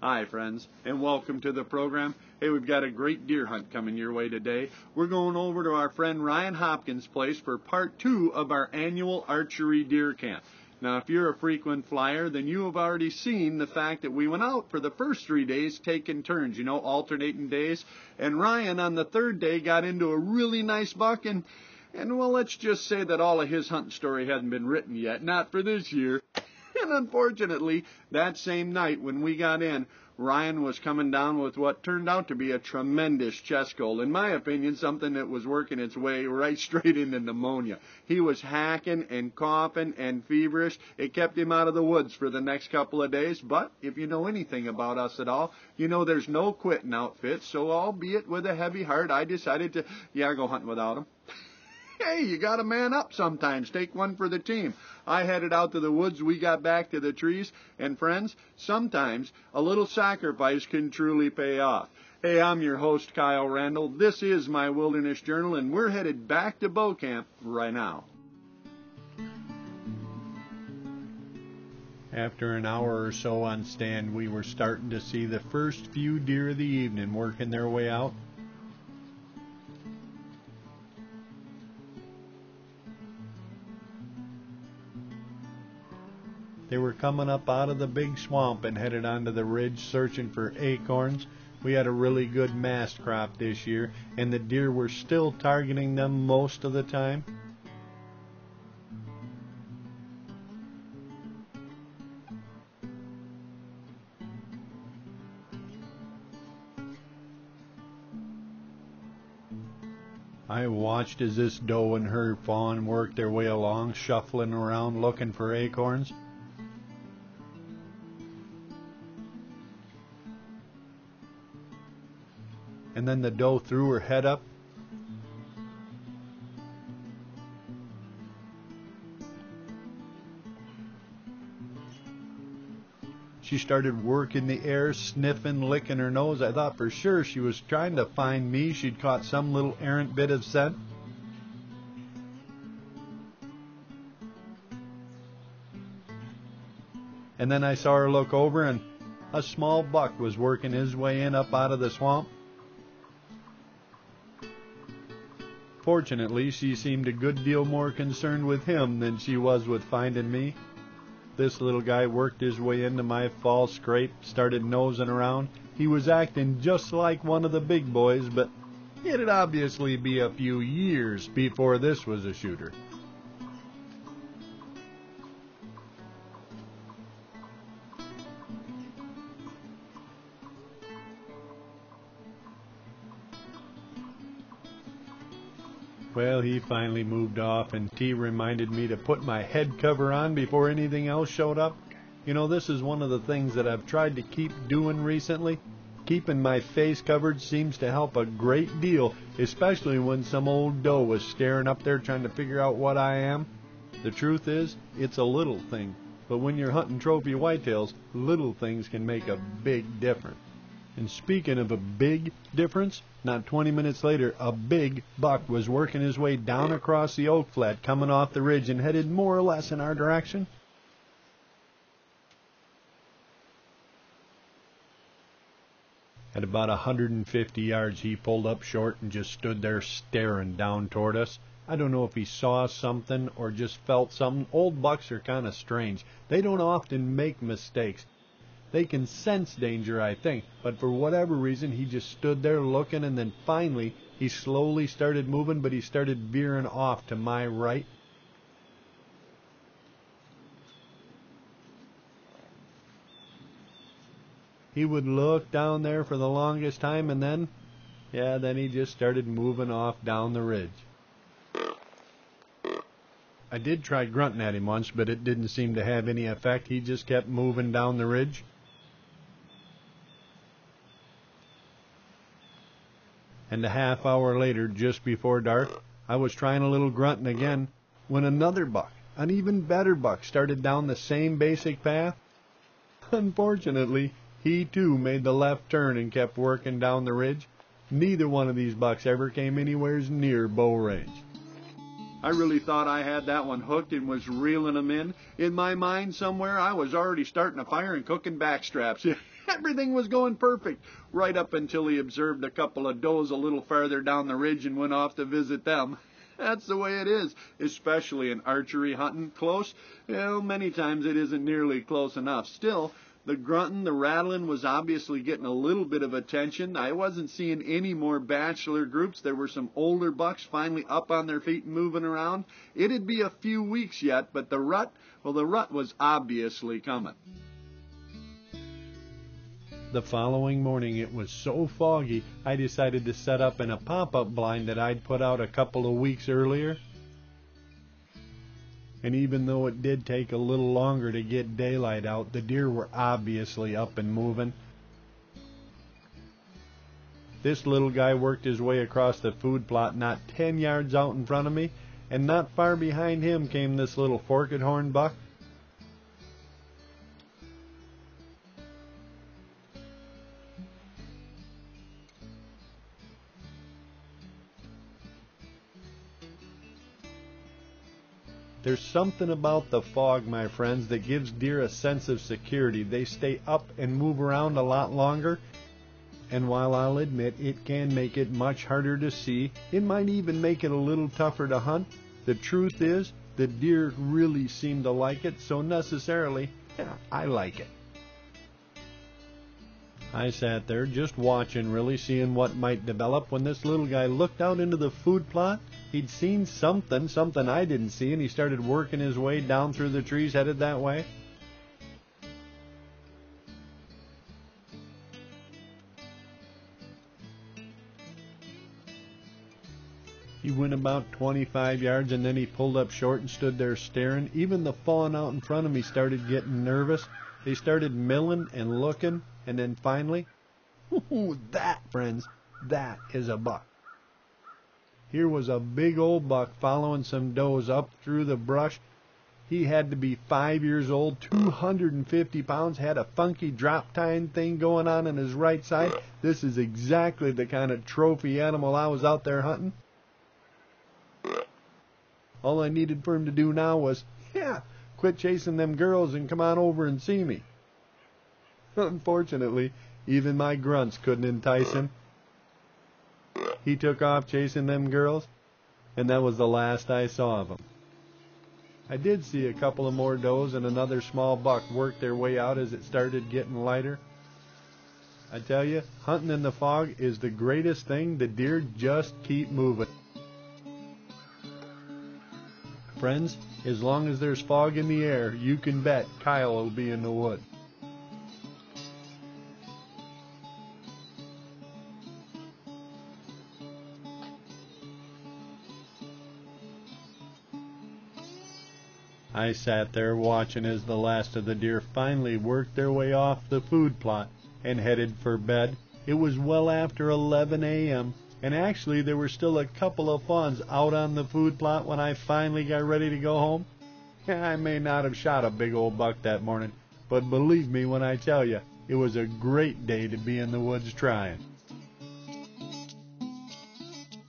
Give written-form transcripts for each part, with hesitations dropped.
Hi, friends, and welcome to the program. Hey, we've got a great deer hunt coming your way today. We're going over to our friend Ryan Hopkins' place for part 2 of our annual archery deer camp. Now, if you're a frequent flyer, then you have already seen the fact that we went out for the first 3 days taking turns, alternating days. And Ryan, on the third day, got into a really nice buck, and well, let's just say that all of his hunting story hadn't been written yet, not for this year. And unfortunately, that same night when we got in, Ryan was coming down with what turned out to be a tremendous chest cold. In my opinion, something that was working its way right straight into pneumonia. He was hacking and coughing and feverish. It kept him out of the woods for the next couple of days. But if you know anything about us at all, you know there's no quitting outfits. So albeit with a heavy heart, I decided to, go hunting without him. Hey, you gotta man up sometimes. Take one for the team. I headed out to the woods, we got back to the trees, and friends, sometimes a little sacrifice can truly pay off. Hey, I'm your host, Kyle Randall. This is my Wilderness Journal, and we're headed back to bow camp right now. After an hour or so on stand, we were starting to see the first few deer of the evening working their way out. They were coming up out of the big swamp and headed onto the ridge searching for acorns. We had a really good mast crop this year, and the deer were still targeting them most of the time. I watched as this doe and her fawn worked their way along, shuffling around looking for acorns. And then the doe threw her head up. She started working the air, sniffing, licking her nose. I thought for sure she was trying to find me. She'd caught some little errant bit of scent. And then I saw her look over, and a small buck was working his way in up out of the swamp. Fortunately, she seemed a good deal more concerned with him than she was with finding me. This little guy worked his way into my fall scrape, started nosing around. He was acting just like one of the big boys, but it'd obviously be a few years before this was a shooter. Well, he finally moved off, and T reminded me to put my head cover on before anything else showed up. This is one of the things that I've tried to keep doing recently. Keeping my face covered seems to help a great deal, especially when some old doe is staring up there trying to figure out what I am. The truth is, it's a little thing, but when you're hunting trophy whitetails, little things can make a big difference. And speaking of a big difference, not 20 minutes later, a big buck was working his way down across the oak flat, coming off the ridge and headed more or less in our direction. At about 150 yards, he pulled up short and just stood there staring down toward us. I don't know if he saw something or just felt something. Old bucks are kind of strange. They don't often make mistakes. They can sense danger, I think, but for whatever reason, he just stood there looking, and then finally, he slowly started moving, but he started veering off to my right. He would look down there for the longest time, and then he just started moving off down the ridge. I did try grunting at him once, but it didn't seem to have any effect. He just kept moving down the ridge. And a half hour later, just before dark, I was trying a little grunting again when another buck, an even better buck, started down the same basic path. Unfortunately, he too made the left turn and kept working down the ridge. Neither one of these bucks ever came anywhere near bow range. I really thought I had that one hooked and was reeling them in. In my mind somewhere, I was already starting a fire and cooking backstraps. Everything was going perfect, right up until he observed a couple of does a little farther down the ridge and went off to visit them. That's the way it is, especially in archery hunting. Close? Well, many times it isn't nearly close enough. Still, the grunting, the rattling was obviously getting a little bit of attention. I wasn't seeing any more bachelor groups. There were some older bucks finally up on their feet and moving around. It'd be a few weeks yet, but the rut was obviously coming. The following morning it was so foggy I decided to set up in a pop-up blind that I'd put out a couple of weeks earlier. And even though it did take a little longer to get daylight out, the deer were obviously up and moving. This little guy worked his way across the food plot not 10 yards out in front of me, and not far behind him came this little forked horn buck. There's something about the fog, my friends, that gives deer a sense of security. They stay up and move around a lot longer, and while I'll admit it can make it much harder to see, it might even make it a little tougher to hunt, the truth is the deer really seem to like it, so necessarily, yeah, I like it. I sat there just watching, really seeing what might develop, when this little guy looked out into the food plot. He'd seen something I didn't see, and he started working his way down through the trees headed that way. He went about 25 yards, and then he pulled up short and stood there staring. Even the fawn out in front of me started getting nervous. They started milling and looking, and then finally, that, friends, that is a buck. Here was a big old buck following some does up through the brush. He had to be 5 years old, 250 pounds, had a funky drop tine thing going on his right side. This is exactly the kind of trophy animal I was out there hunting. All I needed for him to do now was, quit chasing them girls and come on over and see me. Unfortunately, even my grunts couldn't entice him. He took off chasing them girls, and that was the last I saw of him. I did see a couple of more does and another small buck work their way out as it started getting lighter. I tell you, hunting in the fog is the greatest thing. The deer just keep moving. Friends, as long as there's fog in the air, you can bet Kyle will be in the woods. I sat there watching as the last of the deer finally worked their way off the food plot and headed for bed. It was well after 11 a.m., and actually there were still a couple of fawns out on the food plot when I finally got ready to go home. I may not have shot a big old buck that morning, but believe me when I tell you, it was a great day to be in the woods trying.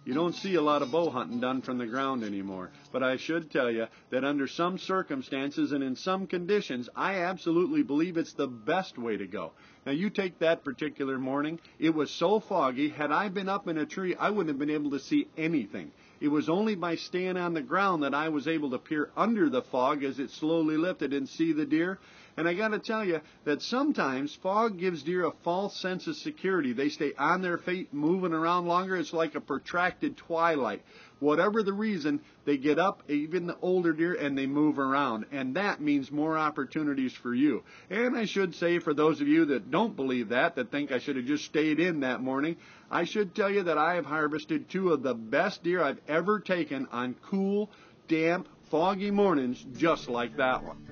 You don't see a lot of bow hunting done from the ground anymore, but I should tell you that under some circumstances and in some conditions, I absolutely believe it's the best way to go. Now, you take that particular morning, it was so foggy, had I been up in a tree, I wouldn't have been able to see anything. It was only by staying on the ground that I was able to peer under the fog as it slowly lifted and see the deer. And I got to tell you that sometimes fog gives deer a false sense of security. They stay on their feet, moving around longer. It's like a protracted twilight. Whatever the reason, they get up, even the older deer, and they move around. And that means more opportunities for you. And I should say, for those of you that don't believe that think I should have just stayed in that morning, I should tell you that I have harvested two of the best deer I've ever taken on cool, damp, foggy mornings just like that one.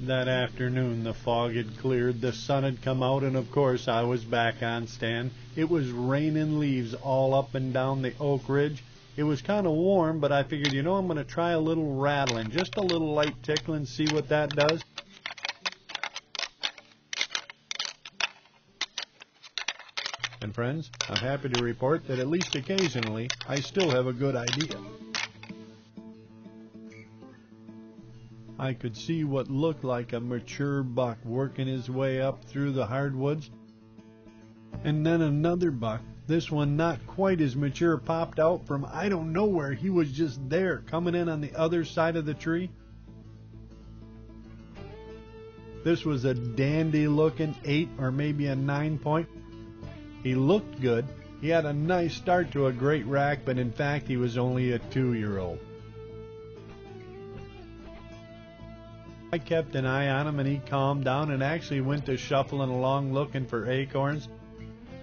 That afternoon the fog had cleared, the sun had come out, and of course I was back on stand. It was raining leaves all up and down the oak ridge. It was kind of warm, but I figured, I'm going to try a little rattling, just a little light tickling, see what that does. And friends, I'm happy to report that at least occasionally I still have a good idea. I could see what looked like a mature buck working his way up through the hardwoods. And then another buck, this one not quite as mature, popped out from I don't know where. He was just there, coming in on the other side of the tree. This was a dandy-looking 8 or maybe a 9 point. He looked good. He had a nice start to a great rack, but in fact he was only a 2-year-old. I kept an eye on him, and he calmed down and actually went to shuffling along looking for acorns.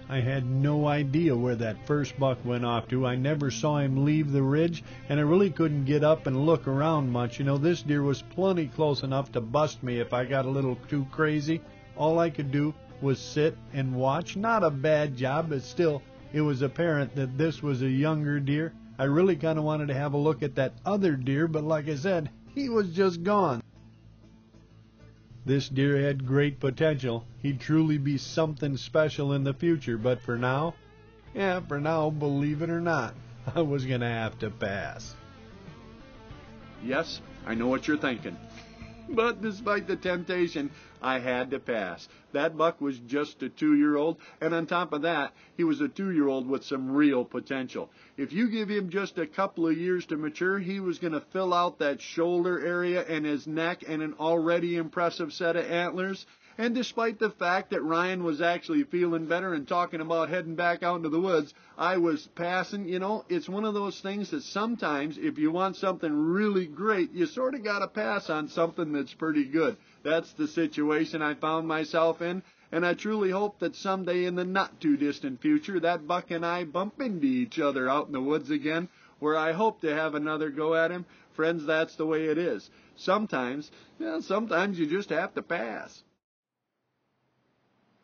I had no idea where that first buck went off to. I never saw him leave the ridge, and I really couldn't get up and look around much. You know, this deer was plenty close enough to bust me if I got a little too crazy. All I could do was sit and watch. Not a bad job, but still, it was apparent that this was a younger deer. I really kind of wanted to have a look at that other deer, but like I said, he was just gone. This deer had great potential. He'd truly be something special in the future, but for now, believe it or not, I was going to have to pass. Yes, I know what you're thinking. But despite the temptation, I had to pass. That buck was just a 2-year-old, and on top of that, he was a 2-year-old with some real potential. If you give him just a couple of years to mature, he was going to fill out that shoulder area and his neck and an already impressive set of antlers. And despite the fact that Ryan was actually feeling better and talking about heading back out into the woods, I was passing. You know, it's one of those things that sometimes if you want something really great, you sort of got to pass on something that's pretty good. That's the situation I found myself in, and I truly hope that someday in the not-too-distant future, that buck and I bump into each other out in the woods again, where I hope to have another go at him. Friends, that's the way it is. Sometimes you just have to pass.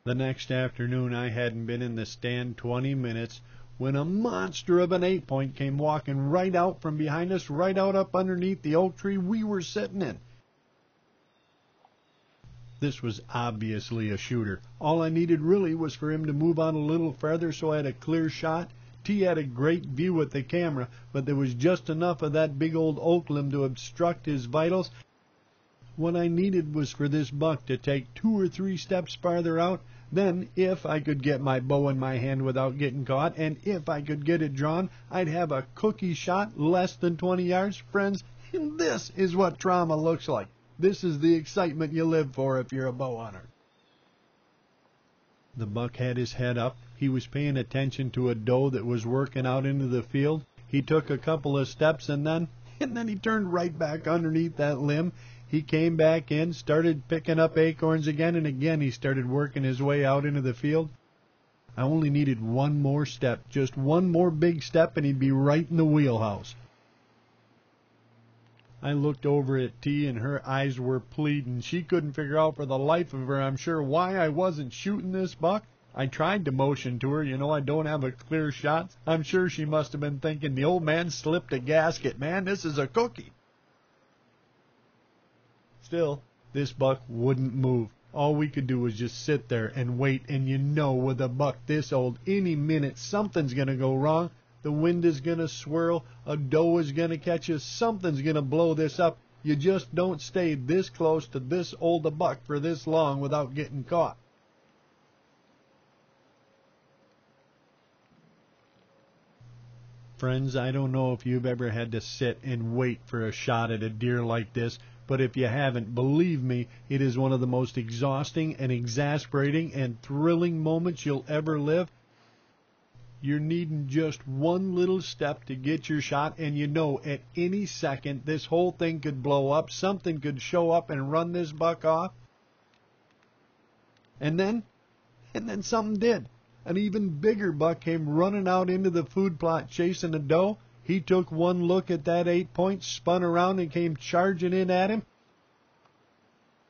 The next afternoon, I hadn't been in the stand 20 minutes when a monster of an 8-point came walking right out from behind us, right out up underneath the oak tree we were sitting in. This was obviously a shooter. All I needed really was for him to move on a little further so I had a clear shot. T had a great view with the camera, but there was just enough of that big old oak limb to obstruct his vitals. What I needed was for this buck to take 2 or 3 steps farther out. Then, if I could get my bow in my hand without getting caught, and if I could get it drawn, I'd have a cookie shot less than 20 yards. Friends, this is what trauma looks like. This is the excitement you live for if you're a bow hunter. The buck had his head up. He was paying attention to a doe that was working out into the field. He took a couple of steps, and then he turned right back underneath that limb. He came back in, started picking up acorns again, and again he started working his way out into the field. I only needed one more step, just one more big step, and he'd be right in the wheelhouse. I looked over at T, and her eyes were pleading. She couldn't figure out for the life of her, I'm sure, why I wasn't shooting this buck. I tried to motion to her, I don't have a clear shot. I'm sure she must have been thinking, the old man slipped a gasket. Man, this is a cookie. Still, this buck wouldn't move. All we could do was just sit there and wait, and with a buck this old, any minute something's going to go wrong. The wind is going to swirl, a doe is going to catch us, something's going to blow this up. You just don't stay this close to this old a buck for this long without getting caught. Friends, I don't know if you've ever had to sit and wait for a shot at a deer like this, but if you haven't, believe me, it is one of the most exhausting and exasperating and thrilling moments you'll ever live. You're needing just one little step to get your shot, and at any second this whole thing could blow up, something could show up and run this buck off. And then something did. An even bigger buck came running out into the food plot chasing a doe. He took one look at that 8-point, spun around, and came charging in at him.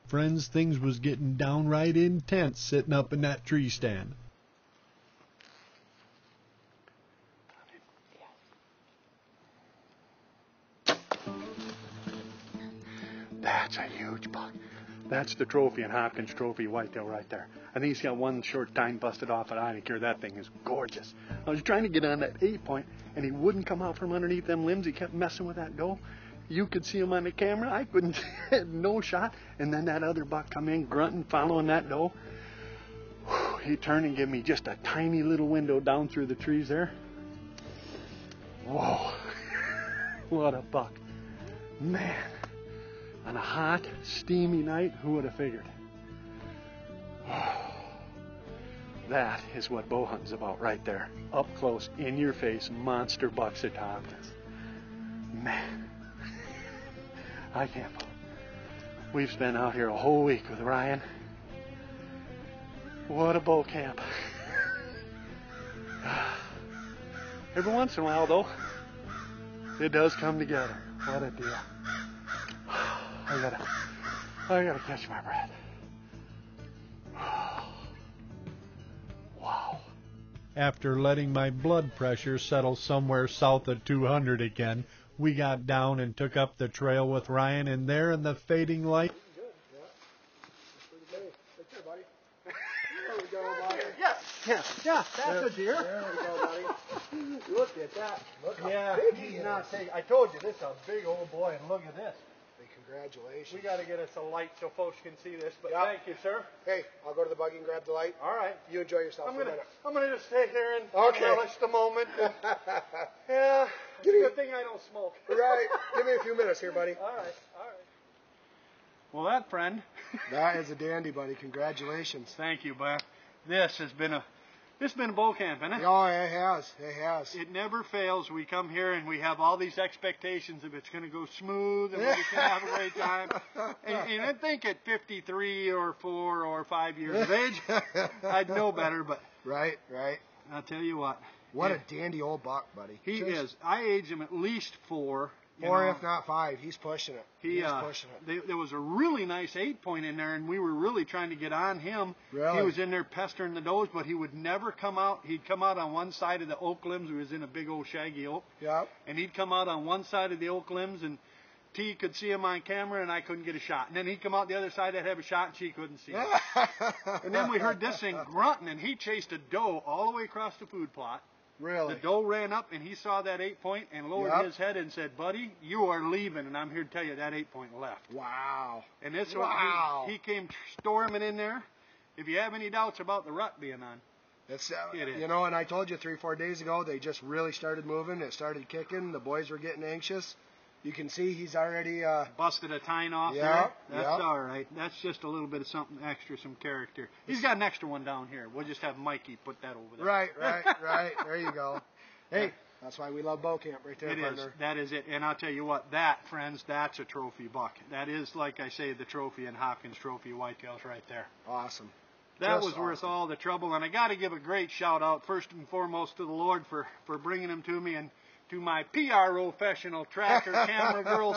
Friends, things was getting downright intense sitting up in that tree stand. That's a huge buck. That's the trophy and Hopkins trophy whitetail right there. I think he's got one short tine busted off at eye care. That thing is gorgeous. I was trying to get on that 8-point, and he wouldn't come out from underneath them limbs. He kept messing with that doe. You could see him on the camera. I couldn't. No shot. And then that other buck come in grunting, following that doe. He turned and gave me just a tiny little window down through the trees there. Whoa. What a buck. Man. On a hot, steamy night, who would have figured? That is what bow hunting's about right there. Up close, in your face, monster bucks at Hopkins. Man. I can't believe. We've spent out here a whole week with Ryan. What a bow camp. Every once in a while, though, it does come together. What a deal. I gotta catch my breath. Wow. After letting my blood pressure settle somewhere south of 200 again, we got down and took up the trail with Ryan, and there in the fading light. Yeah, that's a deer. There we go, buddy. Look at that. Look how Yeah, big he's he not is. taking. I told you, this is a big old boy, and look at this. Hey, congratulations. We got to get us a light so folks can see this, but Yeah. thank you, sir. Hey, I'll go to the buggy and grab the light. All right. You enjoy yourself I'm for a gonna minute. just stay here and Okay. relish the moment. Yeah, it's Give a me- good thing I don't smoke. Right. Give me a few minutes here, buddy. All right. Well, that friend. That is a dandy, buddy. Congratulations. Thank you, Beth. This has been a bow camp, isn't it? Oh, it has. It has. It never fails. We come here and we have all these expectations of it's going to go smooth and we're just going to have a great time. And I think at 53 or 4 or 5 years of age, I'd know better. But Right. I'll tell you what. What a dandy old buck, buddy. He Just is. I aged him at least 4. you 4, know. if not 5. He's pushing it. He's pushing it. There was a really nice 8-point in there, and we were really trying to get on him. Really? He was in there pestering the does, but he would never come out. He'd come out on one side of the oak limbs. He was in a big old shaggy oak. Yep. And he'd come out on one side of the oak limbs, and T could see him on camera, and I couldn't get a shot. And then he'd come out the other side, I'd have a shot, and she couldn't see him. And then we heard this thing grunting, and he chased a doe all the way across the food plot. Really? The doe ran up, and he saw that 8-point and lowered Yep. his head and said, "Buddy, you are leaving." And I'm here to tell you that 8-point left. Wow. And this Wow. one, he came storming in there. If you have any doubts about the rut being on, It's, It is. You know, and I told you 3-4 days ago, they just really started moving. It started kicking. The boys were getting anxious. You can see he's already, busted a tine off Yeah, there. That's yeah. all right. That's just a little bit of something extra, some character. He's got an extra one down here. We'll just have Mikey put that over there. right. There you go. Hey, that's why we love bow camp right there, It is. partner. That is it. And I'll tell you what, that, friends, that's a trophy buck. That is, like I say, the trophy and Hopkins trophy whitetails right there. Awesome. That Just was worth awesome. all the trouble. And I got to give a great shout out, first and foremost, to the Lord for bringing him to me, and to my professional tracker, camera girl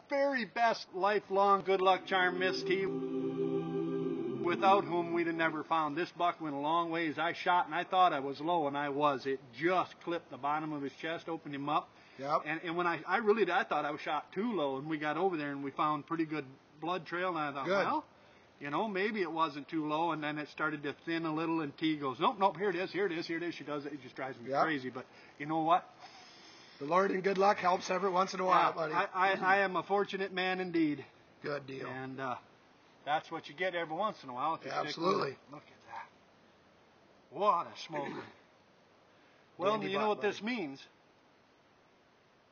/ very best lifelong good luck charm, Miss T, without whom we'd have never found. This buck went a long ways. I shot and I thought I was low, and I was. It just clipped the bottom of his chest, opened him up. Yep. And when I thought I was shot too low, and we got over there and we found pretty good blood trail, and I thought, Good. well, you know, maybe it wasn't too low, and then it started to thin a little, and T goes, nope, here it is. She does it. It just drives me Yep. crazy. But you know what? The Lord and good luck helps every once in a while, buddy. I am a fortunate man indeed. Good deal. And that's what you get every once in a while. If you stick with Absolutely. it. Look at that. What a smoker. Well, Dandy you know buck, what this means.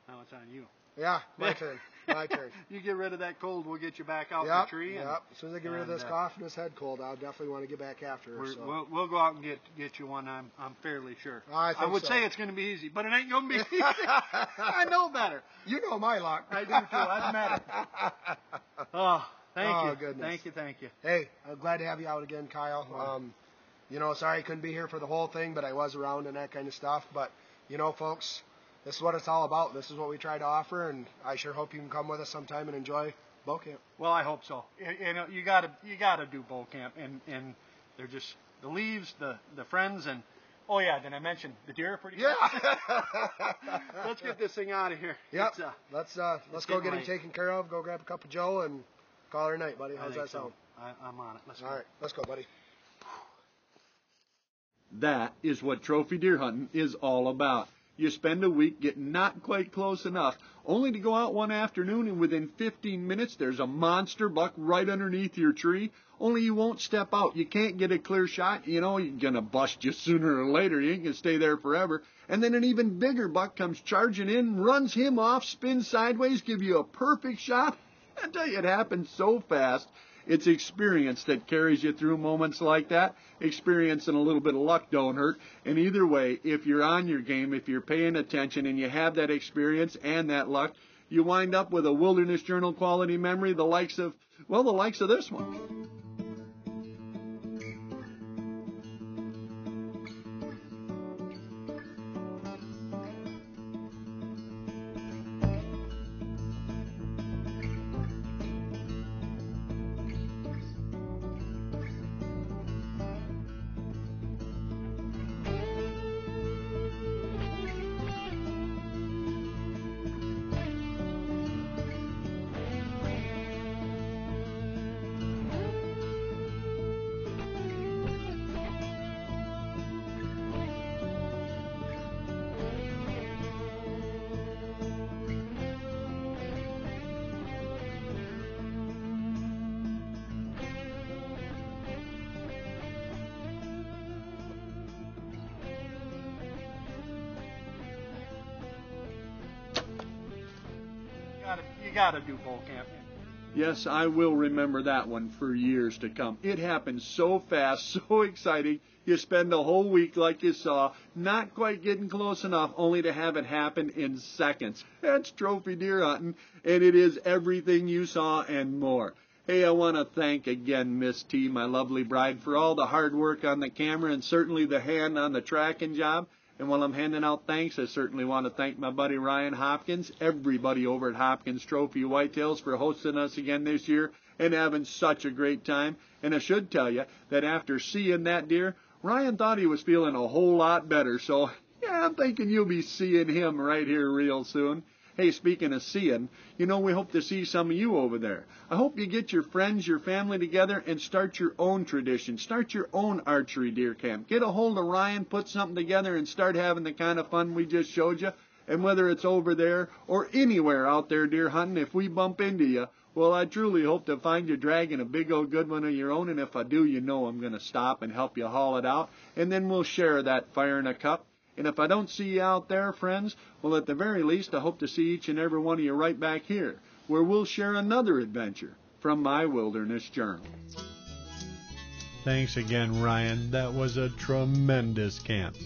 Now it's on you. Yeah, my turn. My turn. You get rid of that cold, we'll get you back out in Yep. the tree. Yep. As soon as I get rid of this cough and this head cold, I'll definitely want to get back after her. So. We'll go out and get you one. I'm fairly sure. I think would so. say it's going to be easy, but it ain't going to be easy. I know better. You know my luck. I do too. I've met it. Oh, thank Oh, you. goodness. Thank you. Hey, I'm glad to have you out again, Kyle. You know, sorry I couldn't be here for the whole thing, but I was around and that kind of stuff. But, you know, folks, this is what it's all about. This is what we try to offer, and I sure hope you can come with us sometime and enjoy bow camp. Well, I hope so. You know, you gotta do bow camp, and they're just the leaves, the friends, and oh yeah, did I mention the deer are pretty good? Yeah. Let's get this thing out of here. Yep. It's, Let's go getting get him late. taken care of. Go grab a cup of Joe and call her a night, buddy. I How's think that sound? so. I'm on it. Let's go. All right, let's go, buddy. That is what trophy deer hunting is all about. You spend a week getting not quite close enough, only to go out one afternoon and within 15 minutes there's a monster buck right underneath your tree, only you won't step out. You can't get a clear shot. You know, he's going to bust you sooner or later. You ain't going to stay there forever. And then an even bigger buck comes charging in, runs him off, spins sideways, give you a perfect shot. I tell you, it happens so fast. It's experience that carries you through moments like that. Experience and a little bit of luck don't hurt. And either way, if you're on your game, if you're paying attention and you have that experience and that luck, you wind up with a Wilderness Journal quality memory, the likes of this one. You gotta do bull camping. Yes, I will remember that one for years to come. It happened so fast, so exciting. You spend a whole week like you saw, not quite getting close enough, only to have it happen in seconds. That's trophy deer hunting, and it is everything you saw and more. Hey, I want to thank again Miss T, my lovely bride, for all the hard work on the camera and certainly the hand on the tracking job. And while I'm handing out thanks, I certainly want to thank my buddy Ryan Hopkins, everybody over at Hopkins Trophy Whitetails for hosting us again this year and having such a great time. And I should tell you that after seeing that deer, Ryan thought he was feeling a whole lot better. So, yeah, I'm thinking you'll be seeing him right here real soon. Hey, speaking of seeing, we hope to see some of you over there. I hope you get your friends, your family together and start your own tradition. Start your own archery deer camp. Get a hold of Ryan, put something together, and start having the kind of fun we just showed you. And whether it's over there or anywhere out there deer hunting, if we bump into you, well, I truly hope to find you dragging a big old good one of your own. And if I do, I'm going to stop and help you haul it out. And then we'll share that fire in a cup. And if I don't see you out there, friends, well, at the very least, I hope to see each and every one of you right back here, where we'll share another adventure from my Wilderness Journal. Thanks again, Ryan. That was a tremendous camp.